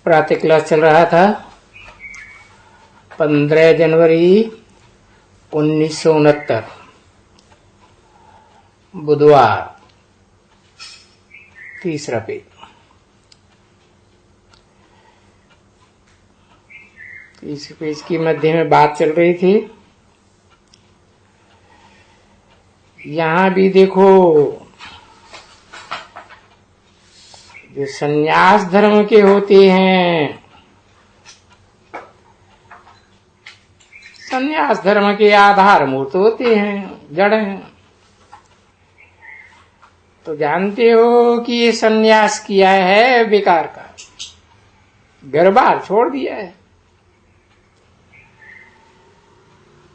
प्रातः क्लास चल रहा था 15 जनवरी 1969 बुधवार। तीसरा पेज। इस पेज की मध्य में बात चल रही थी। यहां भी देखो, जो संन्यास धर्म के होते हैं, संन्यास धर्म के आधार मूर्त होते हैं, जड़ हैं। तो जानते हो कि ये संन्यास किया है बेकार का, घर बार छोड़ दिया है।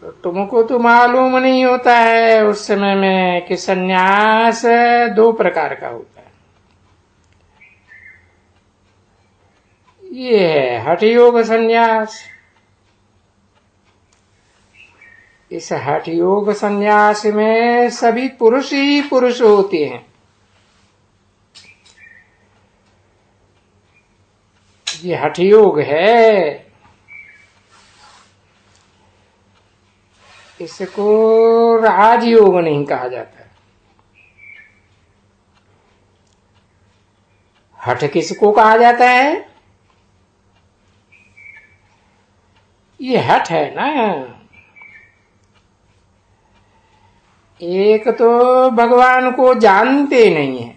तो तुमको तो मालूम नहीं होता है उस समय में कि संन्यास 2 प्रकार का होता है। ये है हठ योग संन्यास। इस हठ योग संन्यास में सभी पुरुष ही पुरुष होते हैं। ये हठ योग है। इसको राजयोग नहीं कहा जाता। हठ किसको कहा जाता है? ये हठ है ना। एक तो भगवान को जानते नहीं है,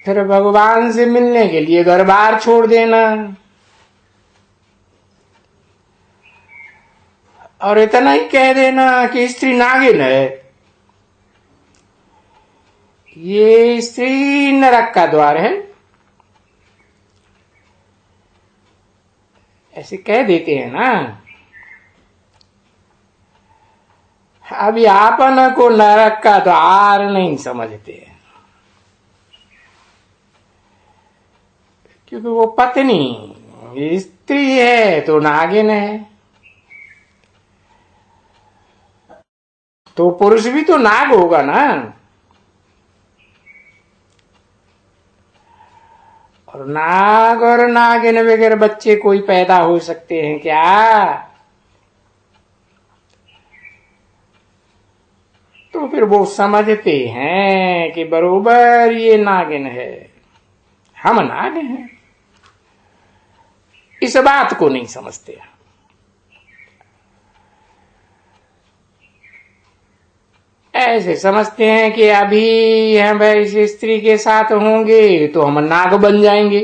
फिर भगवान से मिलने के लिए घर बार छोड़ देना, और इतना ही कह देना कि स्त्री नागिन है। ये स्त्री नरक का द्वार है, ऐसे कह देते हैं ना। अभी आपन को नरक का द्वार नहीं समझते, क्योंकि वो पत्नी स्त्री है तो नागिन है। तो पुरुष भी तो नाग होगा ना। और नाग और नागिन वगैरह बच्चे कोई पैदा हो सकते हैं क्या? तो फिर वो समझते हैं कि बरोबर ये नागिन है, हम नाग हैं। इस बात को नहीं समझते। ऐसे समझते हैं कि अभी हम इस स्त्री के साथ होंगे तो हम नाग बन जाएंगे।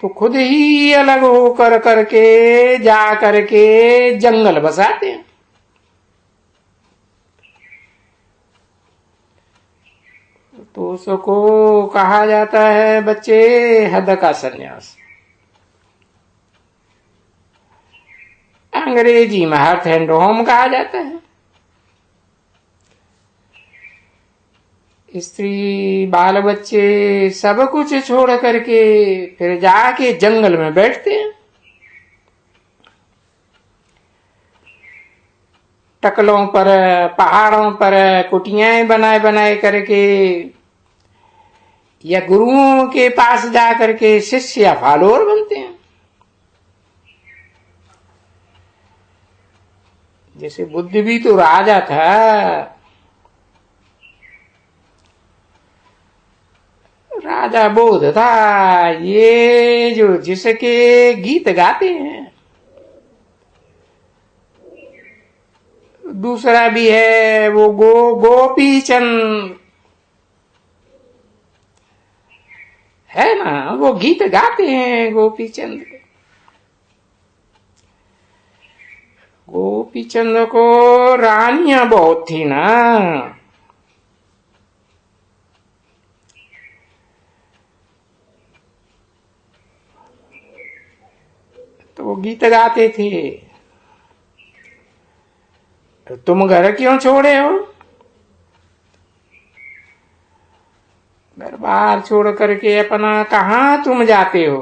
तो खुद ही अलग होकर करके जा करके जंगल बसाते हैं। तो उसको कहा जाता है बच्चे हद का संन्यास। अंग्रेजी में हर्थ एंड होम कहा जाता है। स्त्री बाल बच्चे सब कुछ छोड़ करके फिर जाके जंगल में बैठते हैं। टकलों पर, पहाड़ों पर कुटियाएं बनाए बनाए करके, या गुरुओं के पास जा करके शिष्य या फॉलोअर बनते हैं। जैसे बुद्ध भी तो राजा था। राजा बोध था। ये जो जिसके गीत गाते हैं। दूसरा भी है वो गोपी चंद है ना, वो गीत गाते हैं गोपी चंद। गोपी चंद को रानियां बहुत थी ना। तो वो गीत गाते थे। तो तुम घर क्यों छोड़े हो? घर बार छोड़ करके अपना कहां तुम जाते हो?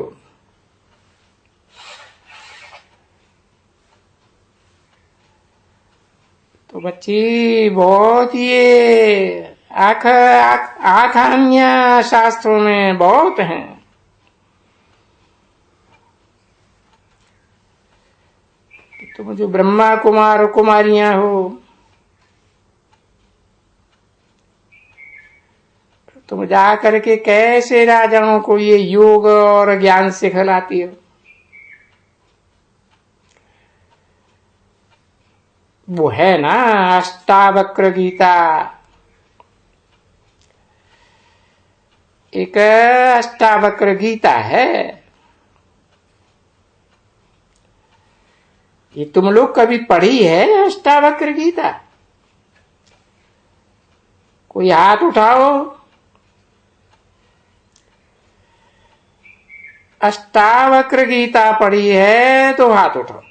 तो बच्ची बहुत ये आखान्य शास्त्रों में बहुत हैं। तुम जो ब्रह्मा कुमार कुमारियां हो, तुम जा करके कैसे राजाओं को ये योग और ज्ञान सिखलाती हो? वो है ना अष्टावक्र गीता, एक अष्टावक्र गीता है। ये तुम लोग कभी पढ़ी है अष्टावक्र गीता? कोई हाथ उठाओ। अष्टावक्र गीता पढ़ी है तो हाथ उठाओ।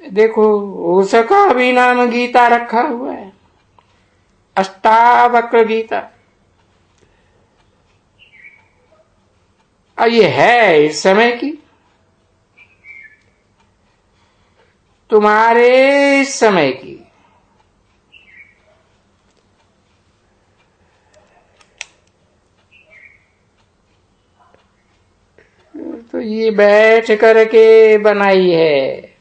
देखो उसका भी नाम गीता रखा हुआ है, अष्टावक्र गीता। और ये है इस समय की, तुम्हारे इस समय की। तो ये बैठ करके बनाई है।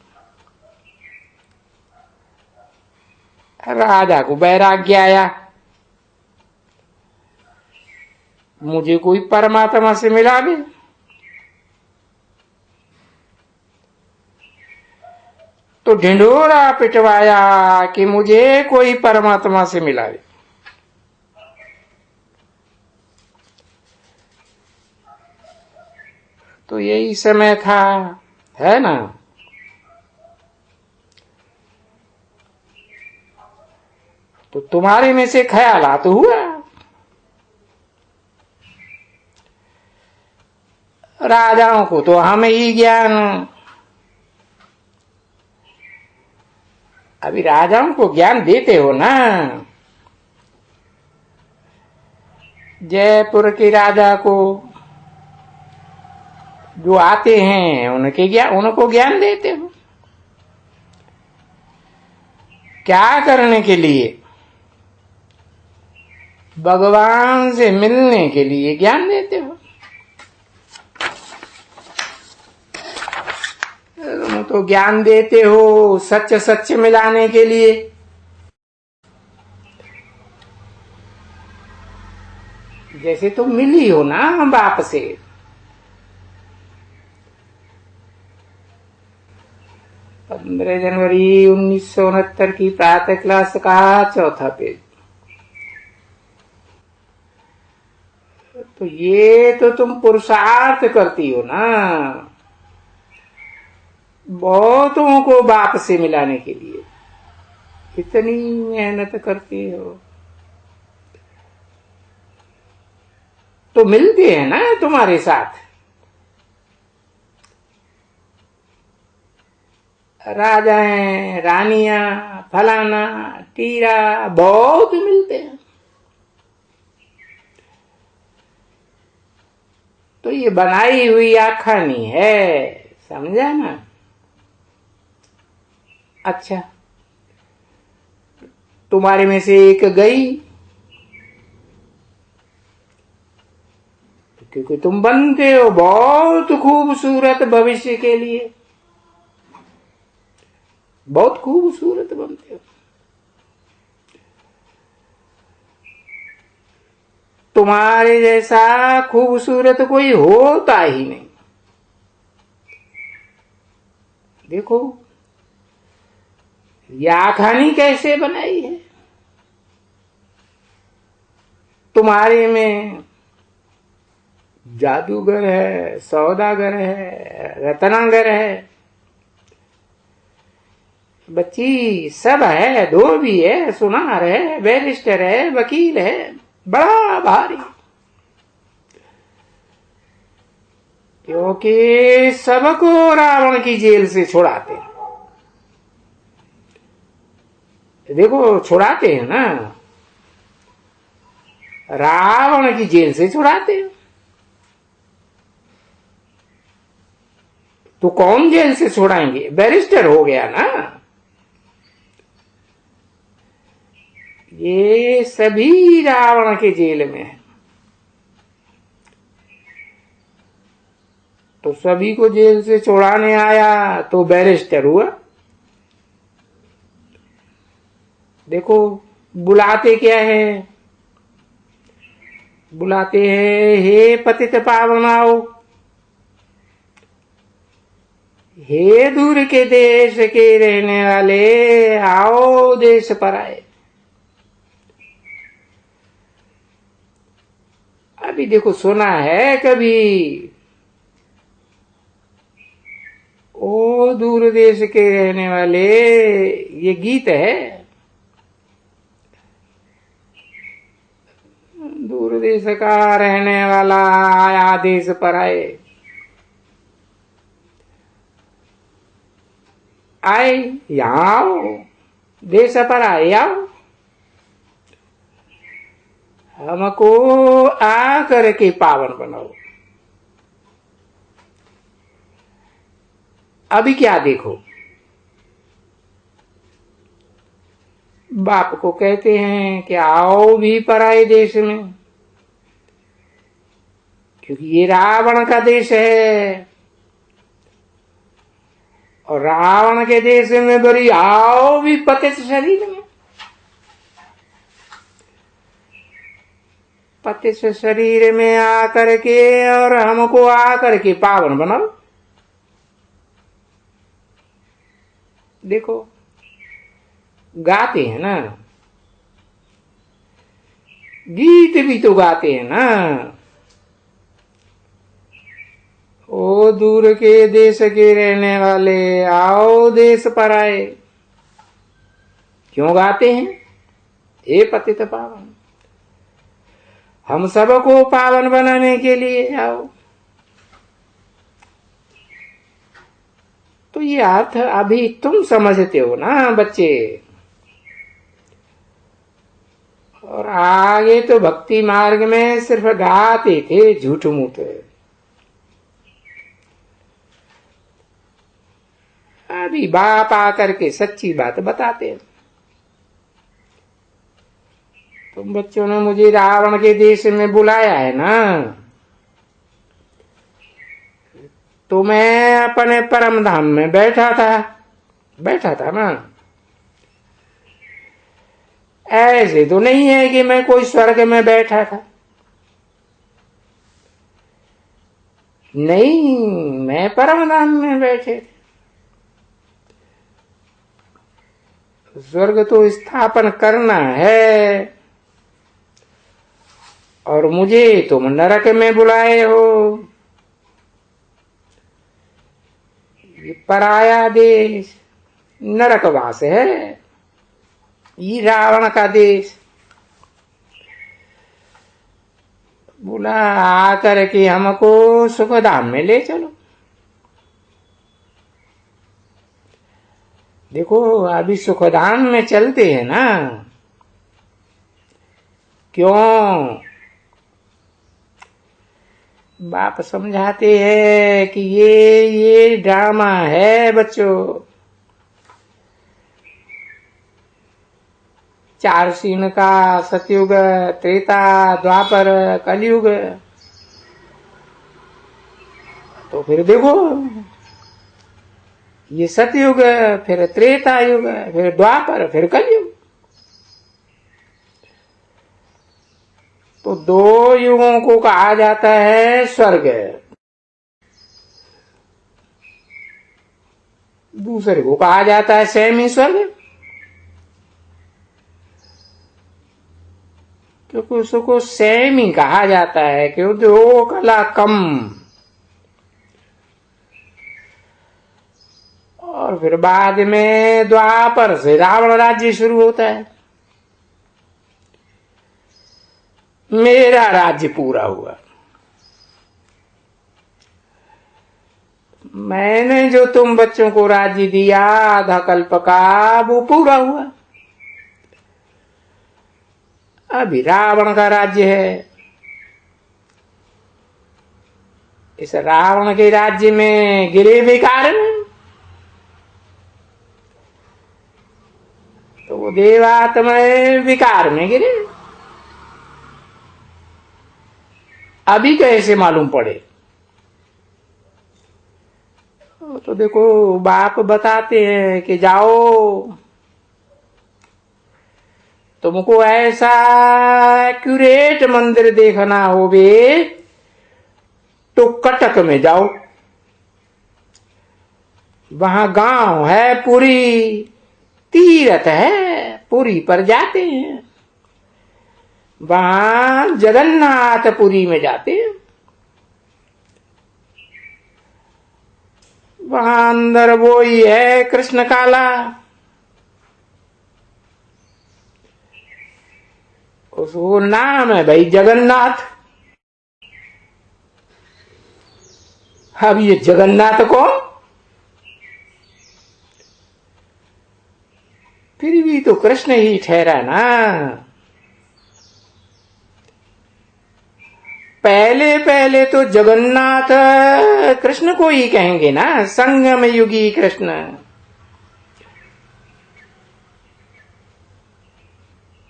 राजा को वैराग्य आया, मुझे कोई परमात्मा से मिला दे। तो ढिंढोरा पिटवाया कि मुझे कोई परमात्मा से मिला दे। तो यही समय था, है ना? तो तुम्हारे में से ख्यालात हुआ, राजाओं को तो हम ही ज्ञान। अभी राजाओं को ज्ञान देते हो ना। जयपुर के राजा को जो आते हैं उनको ज्ञान देते हो। क्या करने के लिए? भगवान से मिलने के लिए ज्ञान देते हो। तुम तो ज्ञान देते हो सच सच मिलाने के लिए। जैसे तुम मिली हो ना बाप से, 15 जनवरी 1969 की प्रातः क्लास का चौथा पेज। तो ये तो तुम पुरुषार्थ करती हो ना, बहुतों को बाप से मिलाने के लिए इतनी मेहनत करती हो। तो मिलते हैं ना तुम्हारे साथ। राजा हैं, रानियां, फलाना टीरा, बहुत मिलते हैं। तो ये बनाई हुई आखानी है, समझा ना? अच्छा, तुम्हारे में से एक गई, क्योंकि तुम बनते हो बहुत खूबसूरत भविष्य के लिए, बहुत खूबसूरत बनते हो। तुम्हारे जैसा खूबसूरत कोई होता ही नहीं। देखो यह आखानी कैसे बनाई है। तुम्हारे में जादूगर है, सौदागर है, रत्नागर है, बच्ची सब है, धोबी है, सुनार है, बैरिस्टर है, वकील है, बड़ा भारी। क्योंकि सबको रावण की जेल से छुड़ाते हैं। देखो छुड़ाते हैं ना, रावण की जेल से छुड़ाते हैं। तो कौन जेल से छुड़ाएंगे? बैरिस्टर हो गया ना। ये सभी रावण के जेल में है, तो सभी को जेल से छुड़ाने आया तो बैरिस्टर हुआ। देखो बुलाते क्या है? बुलाते हैं हे पतित पावनाओ, हे दूर के देश के रहने वाले, आओ देश पर आए। अभी देखो सुना है कभी? ओ दूर देश के रहने वाले, ये गीत है। दूर देश का रहने वाला आया देश पर आए। आए यहां आओ, देश पर आए, आओ हमको आकर के पावन बनाओ। अभी क्या देखो, बाप को कहते हैं कि आओ भी पराए देश में, क्योंकि ये रावण का देश है, और रावण के देश में बड़ी आओ भी पतित शरीर में, पतित शरीर में आकर के और हमको आकर के पावन बनाओ। देखो गाते हैं ना, गीत भी तो गाते हैं ना। ओ दूर के देश के रहने वाले, आओ देश पर आए। क्यों गाते हैं? हे पतित पावन, हम सबको पावन बनाने के लिए आओ। तो ये अर्थ अभी तुम समझते हो ना बच्चे, और आगे तो भक्ति मार्ग में सिर्फ गाते थे झूठ मूठ। अभी बाप आकर के सच्ची बात बताते हैं। तुम बच्चों ने मुझे रावण के देश में बुलाया है ना, तो मैं अपने परम धाम में बैठा था ना। ऐसे तो नहीं है कि मैं कोई स्वर्ग में बैठा था, नहीं, मैं परम धाम में बैठे थे। स्वर्ग तो स्थापन करना है, और मुझे तुम नरक में बुलाए हो। ये पराया देश नरकवास है, ये रावण का देश। बोला आकर के हमको सुखधाम में ले चलो। देखो अभी सुखधाम में चलते हैं ना। क्यों? बाप समझाते हैं कि ये ड्रामा है बच्चों। 4 सीन का सतयुग, त्रेता, द्वापर, कलयुग। तो फिर देखो, ये सतयुग, फिर त्रेता युग, फिर द्वापर, फिर कलयुग। तो 2 युगों को कहा जाता है स्वर्ग, दूसरे को कहा जाता है सेमी स्वर्ग, क्योंकि उसको सेमी कहा जाता है, क्योंकि वो कला कम। और फिर बाद में द्वापर से रावण राज्य शुरू होता है। मेरा राज्य पूरा हुआ, मैंने जो तुम बच्चों को राज्य दिया आधा कल्प का, वो पूरा हुआ। अभी रावण का राज्य है, इस रावण के राज्य में गिरे विकार में, तो वो देवात्मा विकार में गिरे। अभी कैसे मालूम पड़े? तो देखो बाप बताते हैं कि जाओ, तुमको ऐसा एक्यूरेट मंदिर देखना हो बे तो कटक में जाओ, वहां गांव है पुरी, तीर्थ है, पुरी पर जाते हैं, वहां जगन्नाथपुरी में जाते हैं, वहां अंदर वो ही है कृष्ण काला, उसको नाम है भाई जगन्नाथ। अब ये जगन्नाथ को फिर भी तो कृष्ण ही ठहरा ना। पहले पहले तो जगन्नाथ कृष्ण को ही कहेंगे ना, संगम युगी कृष्ण।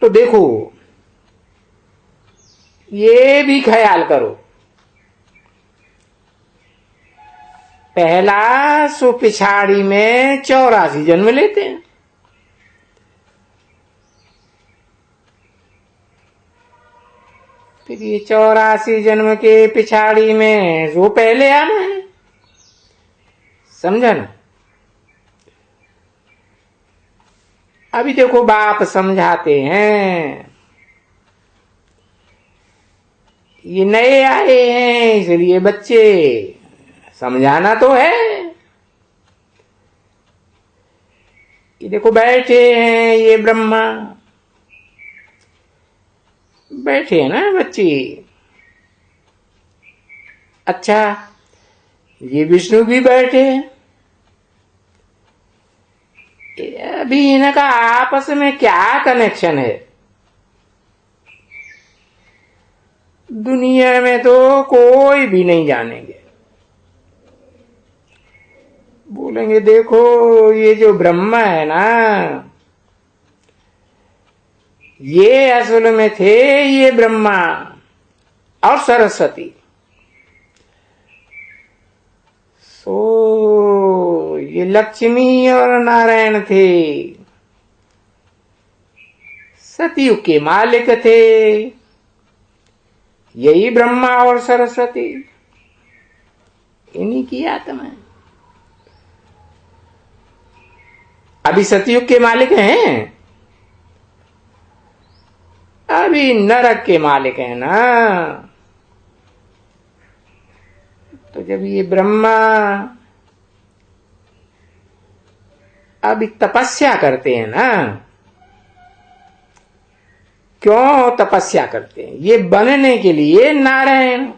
तो देखो ये भी ख्याल करो, पहला सो पिछाड़ी में 84 जन्म लेते हैं, फिर ये 84 जन्म के पिछाड़ी में जो पहले आना है, समझा ना। अभी देखो बाप समझाते हैं, ये नए आए हैं इसलिए बच्चे समझाना तो है। ये देखो बैठे हैं ये ब्रह्मा, बैठे हैं ना बच्चे, अच्छा ये विष्णु भी बैठे हैं, अभी इनका आपस में क्या कनेक्शन है? दुनिया में तो कोई भी नहीं जानेंगे। बोलेंगे देखो ये जो ब्रह्मा है ना, ये असल में थे ये ब्रह्मा और सरस्वती। सो ये लक्ष्मी और नारायण थे, सतयुग के मालिक थे, यही ब्रह्मा और सरस्वती, इन्हीं की आत्मा है। अभी सतयुग के मालिक हैं, अभी नरक के मालिक हैं ना। तो जब ये ब्रह्मा अभी तपस्या करते हैं ना, क्यों तपस्या करते हैं? ये बनने के लिए नारायण,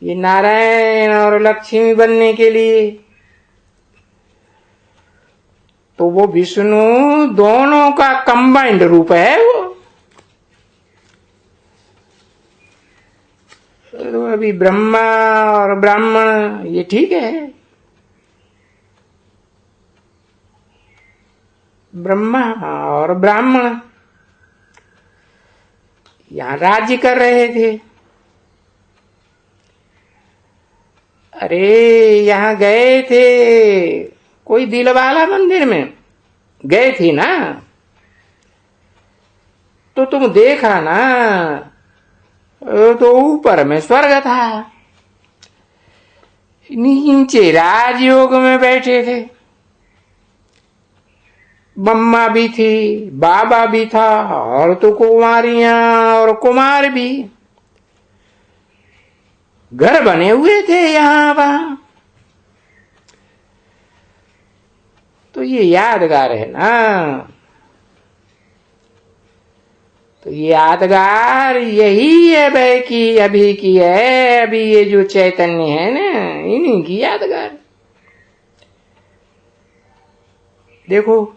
ये नारायण और लक्ष्मी बनने के लिए। तो वो विष्णु दोनों का कंबाइंड रूप है वो। तो अभी ब्रह्मा और ब्राह्मण ये ठीक है, ब्रह्मा और ब्राह्मण यहां राज्य कर रहे थे। अरे यहां गए थे कोई दिलवाला मंदिर में गए थी ना, तो तुम देखा ना, तो ऊपर में स्वर्ग था, नीचे राजयोग में बैठे थे, ब्रह्मा भी थी, बाबा भी था, और तो कुमारियां और कुमार भी, घर बने हुए थे यहां वहां। तो ये यादगार है ना, तो ये यादगार यही है भाई कि अभी की है, अभी ये जो चैतन्य है ना, इन्हीं की यादगार। देखो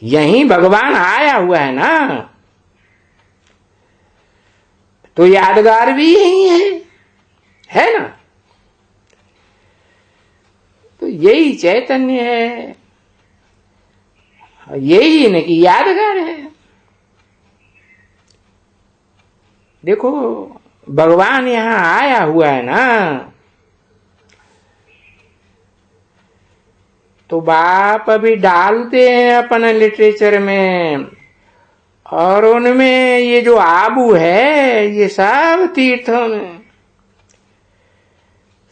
यही भगवान आया हुआ है ना, तो यादगार भी यही है ना। तो यही चैतन्य है, यही इनकी यादगार है। देखो भगवान यहां आया हुआ है ना, तो बाप अभी डालते हैं अपने लिटरेचर में, और उनमें ये जो आबू है ये सब तीर्थों में,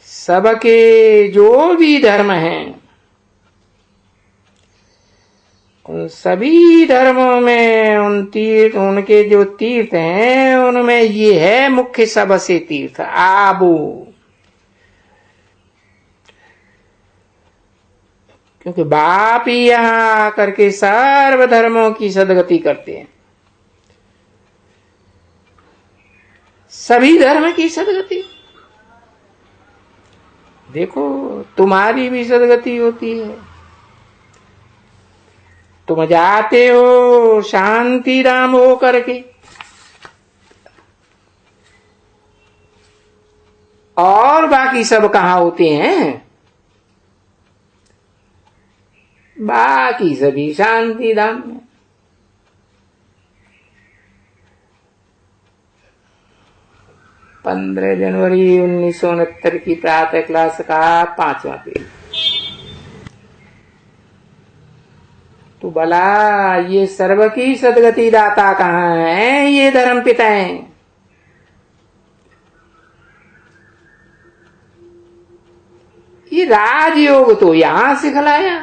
सबके जो भी धर्म हैं उन सभी धर्मों में उन तीर्थ, उनके जो तीर्थ हैं उनमें ये है मुख्य सबसे तीर्थ आबू। क्योंकि बाप ही यहां आकर के सर्व धर्मों की सदगति करते हैं, सभी धर्म की सदगति। देखो तुम्हारी भी सदगति होती है, तुम जाते हो शांति राम हो करके, और बाकी सब कहां होते हैं? बाकी सभी शांति धाम में। पंद्रह जनवरी 1969 की प्रातः क्लास का 5वां पेज। तो भला ये सर्व की सदगति दाता कहाँ है? ये धर्म पिता हैं। ये राजयोग तो यहां सिखलाया,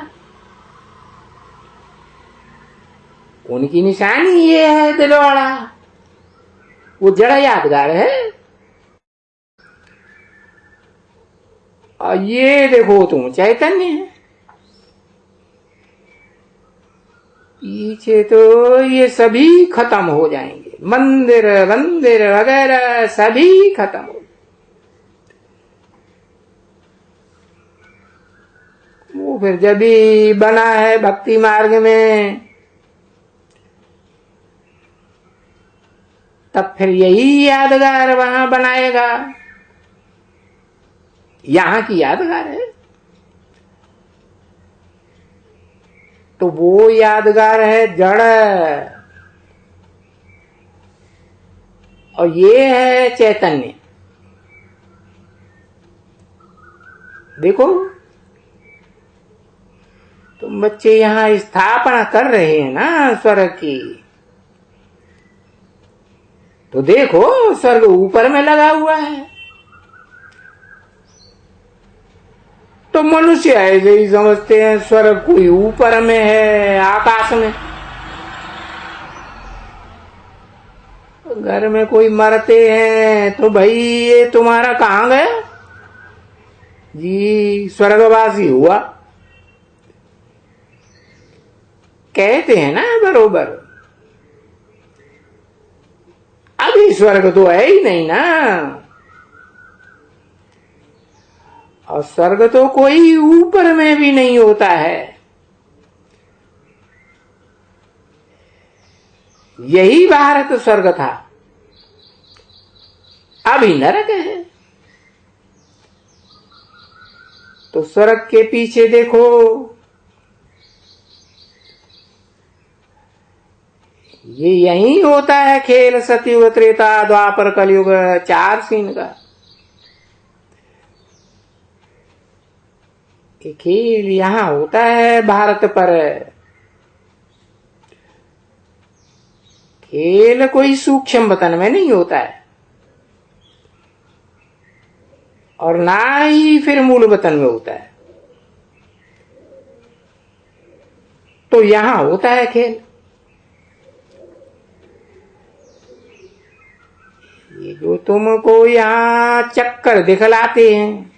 उनकी निशानी ये है दिलवाड़ा, वो जड़ा यादगार है। और ये देखो तुम चैतन्य है, पीछे तो ये सभी खत्म हो जाएंगे, मंदिर मंदिर वगैरह सभी खत्म हो। वो फिर जब भी बना है भक्ति मार्ग में, तब फिर यही यादगार वहां बनाएगा, यहां की यादगार है। तो वो यादगार है जड़, और ये है चैतन्य। देखो तुम बच्चे यहां स्थापना कर रहे हैं ना स्वर्ग की, तो देखो स्वर्ग ऊपर में लगा हुआ है, तो मनुष्य ऐसे ही समझते हैं स्वर्ग कोई ऊपर में है आकाश में। घर में कोई मरते हैं तो भाई ये तुम्हारा कहाँ गया जी, स्वर्गवासी हुआ कहते हैं ना बरोबर। अभी स्वर्ग तो है ही नहीं ना, और स्वर्ग तो कोई ऊपर में भी नहीं होता है, यही भारत स्वर्ग था, अभी नरक है। तो स्वर्ग के पीछे देखो ये यही होता है खेल, सतयुग त्रेता द्वापर कलयुग 4 सीन का खेल यहां होता है भारत पर। खेल कोई सूक्ष्म वतन में नहीं होता है, और ना ही फिर मूल वतन में होता है, तो यहां होता है खेल। ये जो तुमको यहां चक्कर दिखलाते हैं,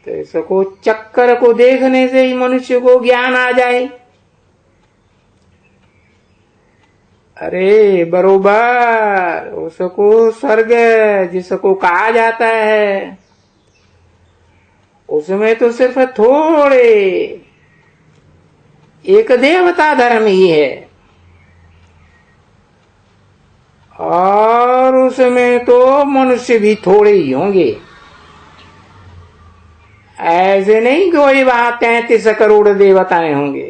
तो इसको चक्कर को देखने से ही मनुष्य को ज्ञान आ जाए। अरे बरोबर उसको स्वर्ग जिसको कहा जाता है, उसमें तो सिर्फ थोड़े एक देवता धर्म ही है, और उसमें तो मनुष्य भी थोड़े ही होंगे। ऐसे नहीं कि वही वहां 33 करोड़ देवताएं होंगे।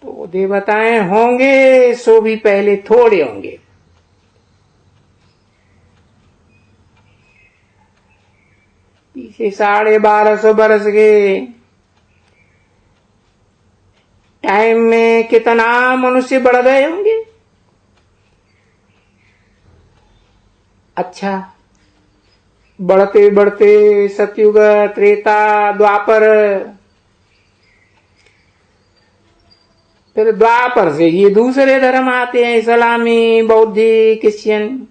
तो देवताएं होंगे सो भी पहले थोड़े होंगे। पीछे 1250 बरस के टाइम में कितना मनुष्य बढ़ गए होंगे। अच्छा, बढ़ते बढ़ते सतयुग, त्रेता, द्वापर, फिर द्वापर से ये दूसरे धर्म आते हैं, इस्लामी, बौद्धी, क्रिश्चियन।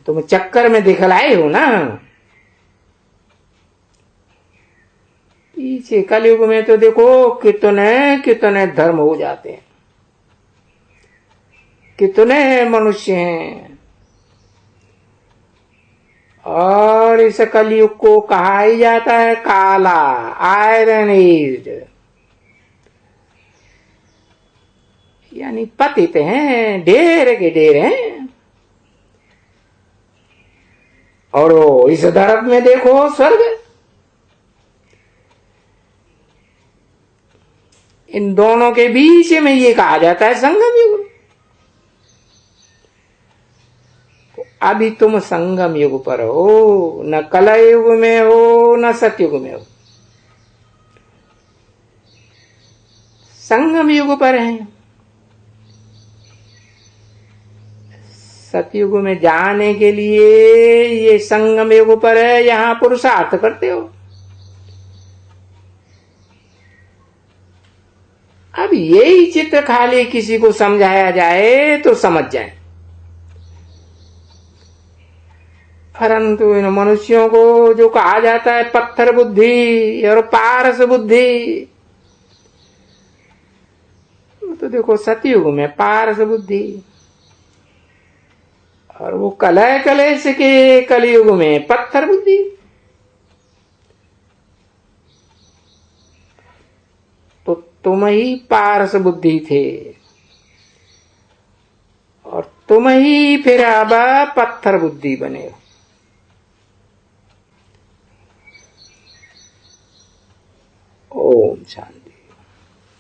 तुम चक्कर में दिखलाए हो ना। पीछे कलयुग में तो देखो कितने कितने धर्म हो जाते हैं, कितने मनुष्य हैं। और इस कलयुग को कहा ही जाता है काला, आयरन एज, यानी पतित हैं, ढेर के ढेर हैं। और इस धरत में देखो स्वर्ग, इन दोनों के बीच में ये कहा जाता है संगम युग। अभी तुम संगम युग पर हो, न कलयुग में हो न सतयुग में हो, संगम युग पर हैं। सतयुग में जाने के लिए ये संगम युग पर है, यहां पुरुषार्थ करते हो। अब यही चित्र खाली किसी को समझाया जाए तो समझ जाए, परंतु इन मनुष्यों को जो कहा जाता है पत्थर बुद्धि और पारस बुद्धि, तो देखो सतयुग में पारस बुद्धि, और वो कलय कलेश के कलयुग में पत्थर बुद्धि। तो तुम ही पारस बुद्धि थे और तुम ही फिर अब पत्थर बुद्धि बने हो। ओम शांति।